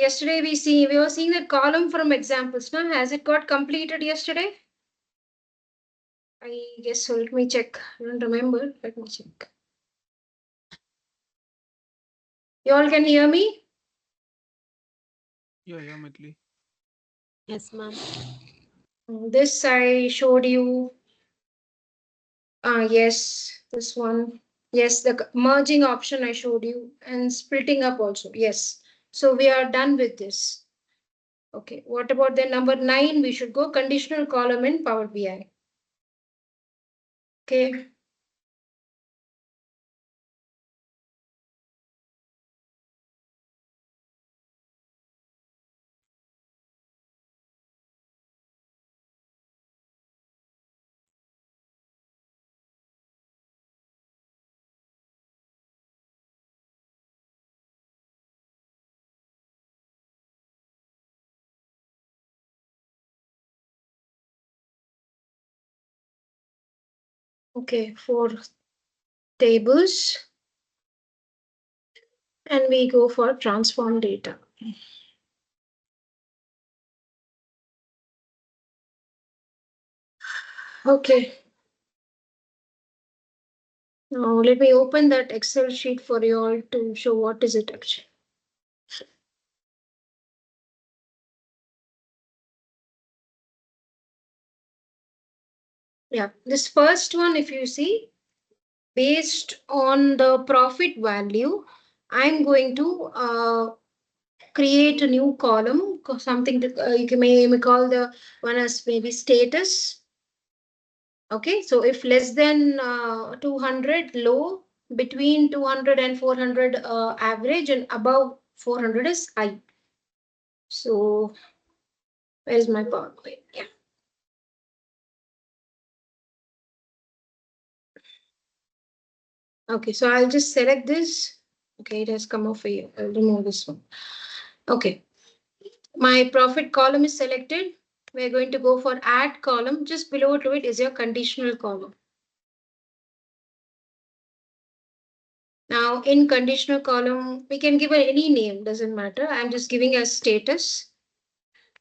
yesterday we were seeing that column from examples. Now, has it got completed yesterday? I guess so. Let me check. I don't remember. Let me check. You all can hear me? Yeah, Mitli. Yes, ma'am. This I showed you. Yes, this one. Yes, the merging option I showed you and splitting up also. Yes. So we are done with this. Okay. What about the number 9? We should go conditional column in Power BI. Okay. Okay. For tables. And we go for transform data. Okay. Now let me open that Excel sheet for you all to show what is it actually. Yeah, this first one, if you see, based on the profit value, I'm going to create a new column, something you may call the one as maybe status. Okay, so if less than 200 low, between 200 and 400 average, and above 400 is high. So where is my PowerPoint? Yeah. Okay, so I'll just select this. Okay, it has come off here. I'll remove this one. Okay, my profit column is selected. We're going to go for add column. Just below to it is your conditional column. Now in conditional column, we can give it any name, doesn't matter. I'm just giving a status.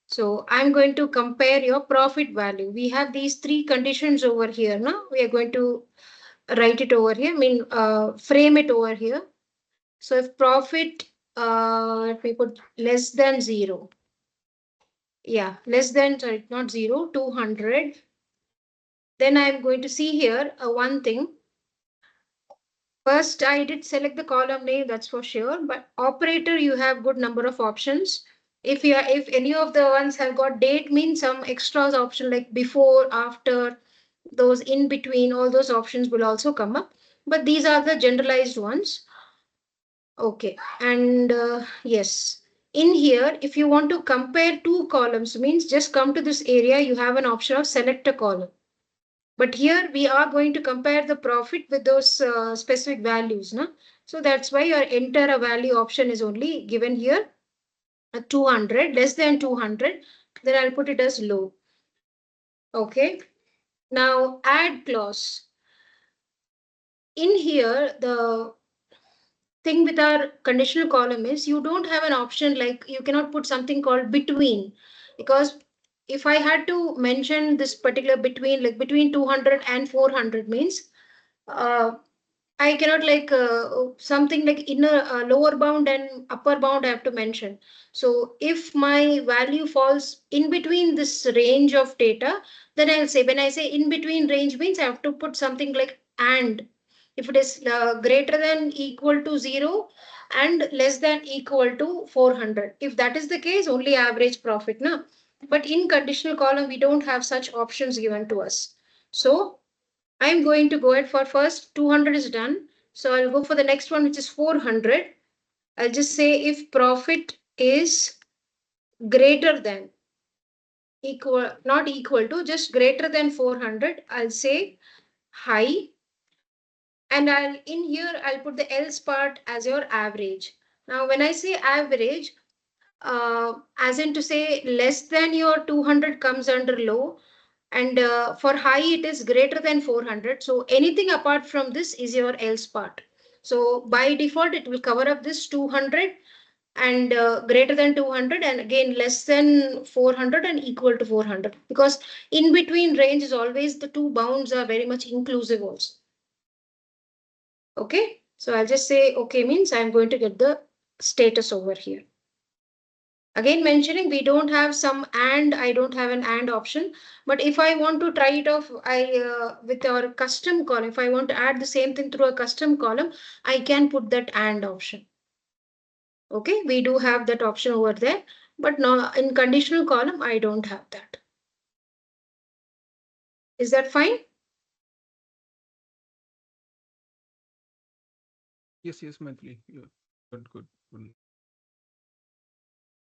So I'm going to compare your profit value. We have these three conditions over here. Now we are going to write it over here. Frame it over here. So if profit, let me put less than 0. Yeah, less than, sorry, not 0, 200. Then I'm going to see here one thing. First, I did select the column name, that's for sure. But operator, you have good number of options. If any of the ones have got date, means some extras option like before, after, those in between, all those options will also come up. But these are the generalized ones. Okay, and yes, in here, if you want to compare two columns, means just come to this area, you have an option of select a column. But here we are going to compare the profit with those specific values. No? So that's why your enter a value option is only given here 200, less than 200. Then I'll put it as low. Okay. Now add clause. In here, the thing with our conditional column is you don't have an option like you cannot put something called between, because if I had to mention this particular between, like between 200 and 400 means I cannot like something like inner lower bound and upper bound I have to mention. So if my value falls in between this range of data, then I'll say, when I say in between range means I have to put something like and. If it is greater than equal to 0 and less than equal to 400. If that is the case, only average profit. Na? But in conditional column, we don't have such options given to us. So I'm going to go ahead for first 200 is done. So I'll go for the next one, which is 400. I'll just say if profit is greater than, equal, not equal to, just greater than 400, I'll say high. And in here, I'll put the else part as your average. Now, when I say average, as in to say less than your 200 comes under low, and for high it is greater than 400. So anything apart from this is your else part. So by default it will cover up this 200 and greater than 200, and again less than 400 and equal to 400, because in between range is always the two bounds are very much inclusive also. Okay, so I'll just say okay means I'm going to get the status over here. Again mentioning we don't have some and, I don't have an and option, but if I want to try it off, with our custom column, if I want to add the same thing through a custom column, I can put that and option. Okay, we do have that option over there, but no, in conditional column I don't have that. Is that fine? Yes, yes, Maithili. Yeah. Good, good, good.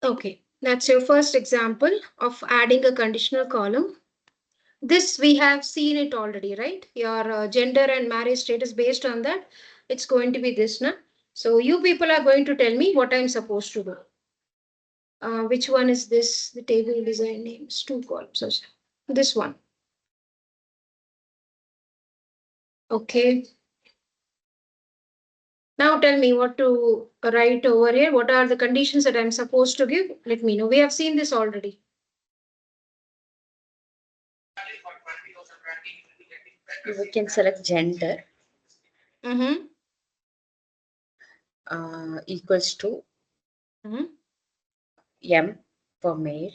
Okay, that's your first example of adding a conditional column. This we have seen it already, right? Your gender and marriage status, based on that, it's going to be this now. So you people are going to tell me what I'm supposed to do. Which one is this? The table design names, two columns. So this one. Okay. Now tell me what to write over here. What are the conditions that I'm supposed to give? Let me know. We have seen this already. We can select gender Mm-hmm. equals to Mm-hmm. M for male.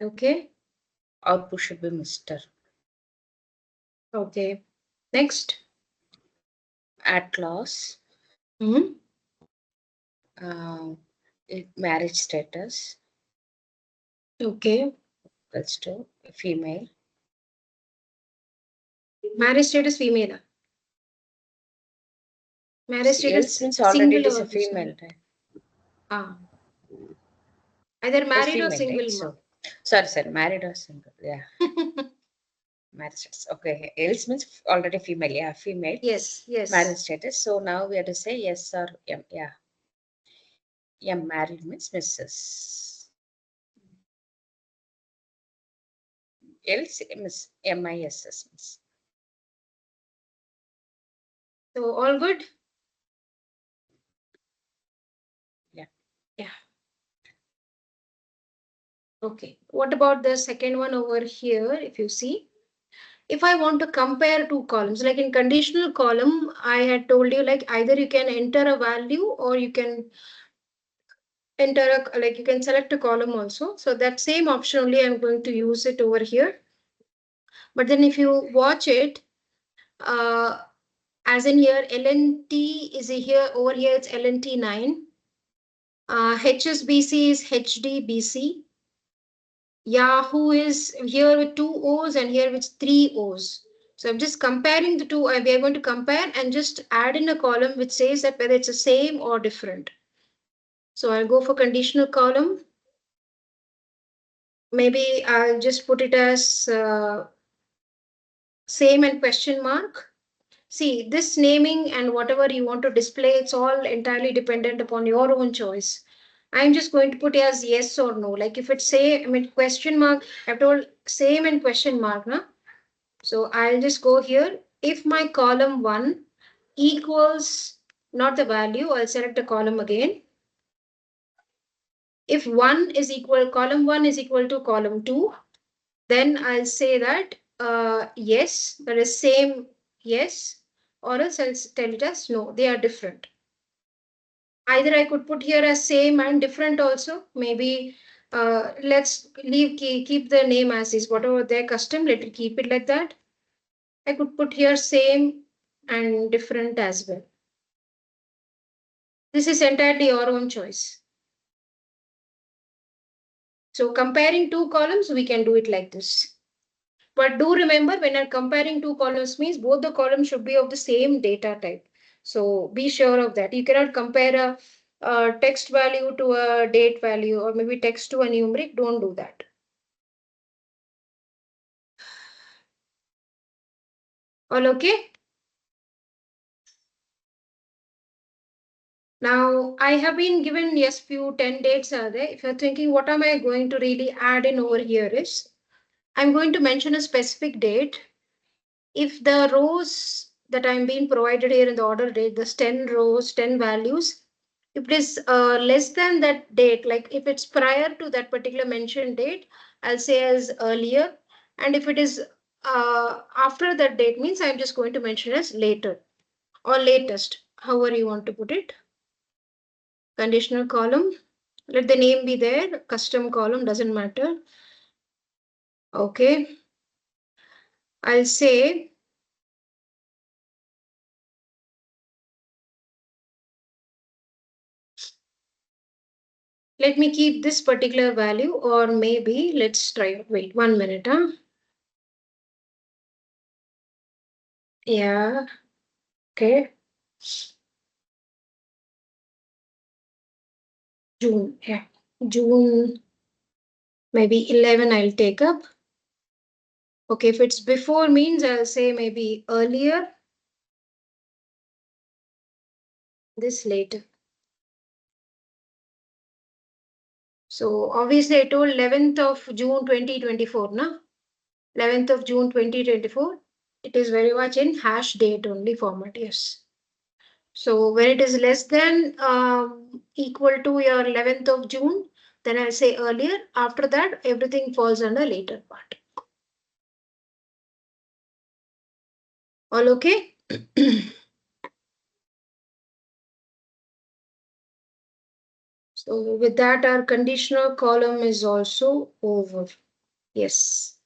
Okay. Output should be Mr. Okay. Next. At class, Mm-hmm. uh, marriage status Okay. equals to female. Marriage status female. Marriage Else status means already it single is or a this female, one? right? Ah, either It's married or female, right? single, ma. So, sorry, married or single. Yeah, marriage status. Okay, else means already female. Yeah, female. Yes, Marriage yes. status. So now we have to say yes or M. Yeah, M married means Mrs. Else Miss MISS means. So all good? Yeah. Yeah. Okay. What about the second one over here? If you see, if I want to compare two columns, like in conditional column, I had told you like either you can enter a value or you can enter a, like you can select a column also. So that same option only I'm going to use it over here. But then if you watch it, uh, as in here, LNT is here, over here it's LNT 9. HSBC is HDBC. Yahoo is here with two O's and here with three O's. So I'm just comparing the two. We are going to compare and just add in a column which says that whether it's the same or different. So I'll go for conditional column. Maybe I'll just put it as same and question mark. See, this naming and whatever you want to display, it's all entirely dependent upon your own choice. I'm just going to put it as yes or no. Like if it's say, I mean, question mark, I've told same and question mark, na? So I'll just go here. If my column 1 equals not the value, I'll select the column again. If 1 is equal, column 1 is equal to column 2, then I'll say that yes, that is same, yes, or else I'll tell it as no, they are different. Either I could put here as same and different also. Maybe let's keep the name as is, whatever their custom, let it keep it like that. I could put here same and different as well. This is entirely your own choice. So comparing two columns, we can do it like this. But do remember, when I'm comparing two columns means both the columns should be of the same data type. So be sure of that. You cannot compare a text value to a date value, or maybe text to a numeric. Don't do that. All okay? Now, I have been given, yes, few 10 dates are there. If you're thinking, what am I going to really add in over here is, I'm going to mention a specific date. If the rows that I'm being provided here in the order date, the 10 rows, 10 values, If it is less than that date, like if it's prior to that particular mentioned date, I'll say as earlier. And if it is after that date, means I'm just going to mention as later or latest, however you want to put it. Conditional column, let the name be there, custom column doesn't matter. Okay, I'll say let me keep this particular value, or maybe let's try, wait 1 minute, yeah, okay, June, yeah, June, maybe 11 I'll take up. Okay, if it's before means I'll say maybe earlier, this later. So obviously I told 11th of June 2024, na? 11th of June 2024. It is very much in hash date only format, yes. So when it is less than equal to your 11th of June, then I'll say earlier. After that, everything falls under later part. All okay? So with that, our conditional column is also over. Yes.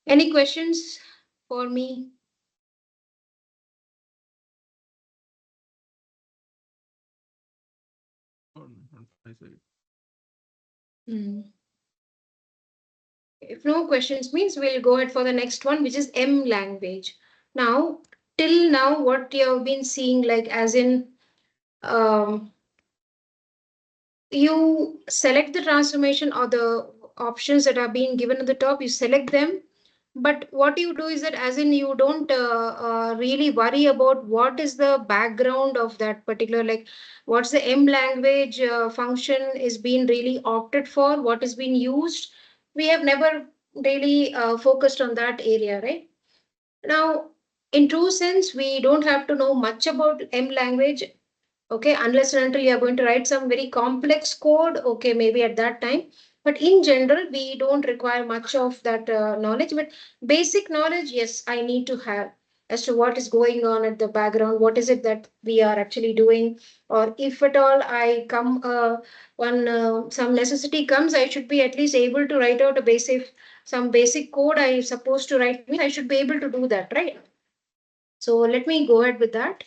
Any questions for me? On my side. Hmm. If no questions means we'll go ahead for the next one, which is M language. Now, till now, what you have been seeing, like as in um, you select the transformation or the options that are being given at the top, you select them. But what you do is that as in you don't really worry about what is the background of that particular, like what's the M language function is being really opted for, what is being used. We have never really focused on that area, right? Now, in true sense, we don't have to know much about M language, okay, unless and until you are going to write some very complex code, okay, maybe at that time. But in general we don't require much of that knowledge, but basic knowledge, yes, I need to have as to what is going on at the background, what is it that we are actually doing, or if at all I come one some necessity comes, I should be at least able to write out a basic, some basic code I supposed to write, I should be able to do that, right? So let me go ahead with that.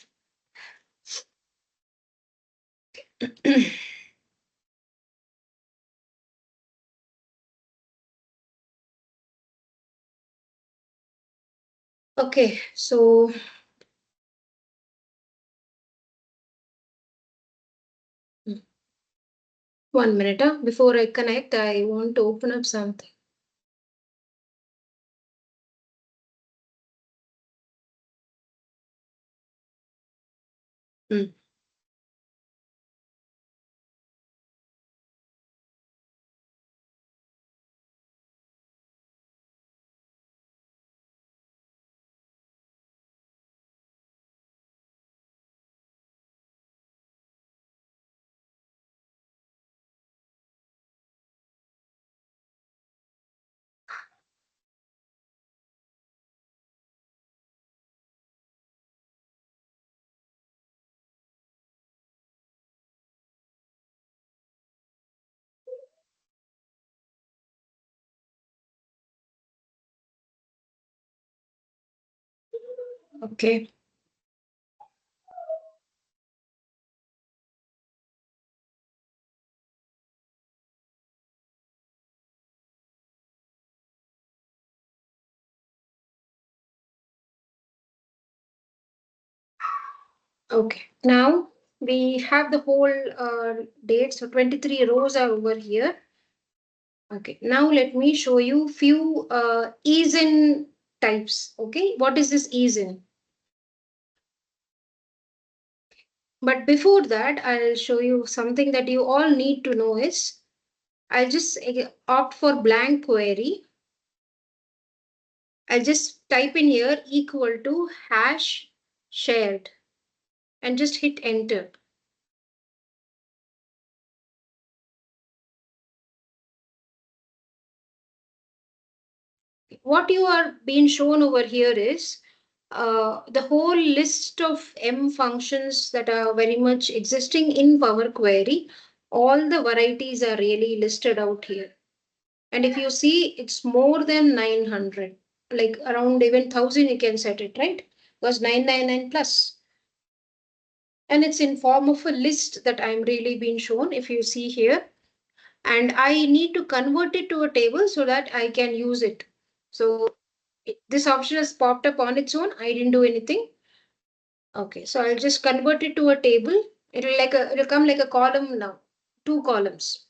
Okay, so 1 minute. Before I connect, I want to open up something. Mm. Okay. Okay. Now we have the whole date. So 23 rows are over here. Okay. Now let me show you few ease in types. Okay. What is this ease in? But before that, I'll show you something that you all need to know is I'll just opt for blank query. I'll just type in here equal to hash shared and just hit enter. what you are being shown over here is the whole list of M functions that are very much existing in Power Query. All the varieties are really listed out here. And if you see, it's more than 900, like around even 1000, you can set it, right? Because 999 plus. And it's in form of a list that I'm really being shown, if you see here. And I need to convert it to a table so that I can use it. So this option has popped up on its own. I didn't do anything. Okay, so I'll just convert it to a table. It'll come like a column now, two columns.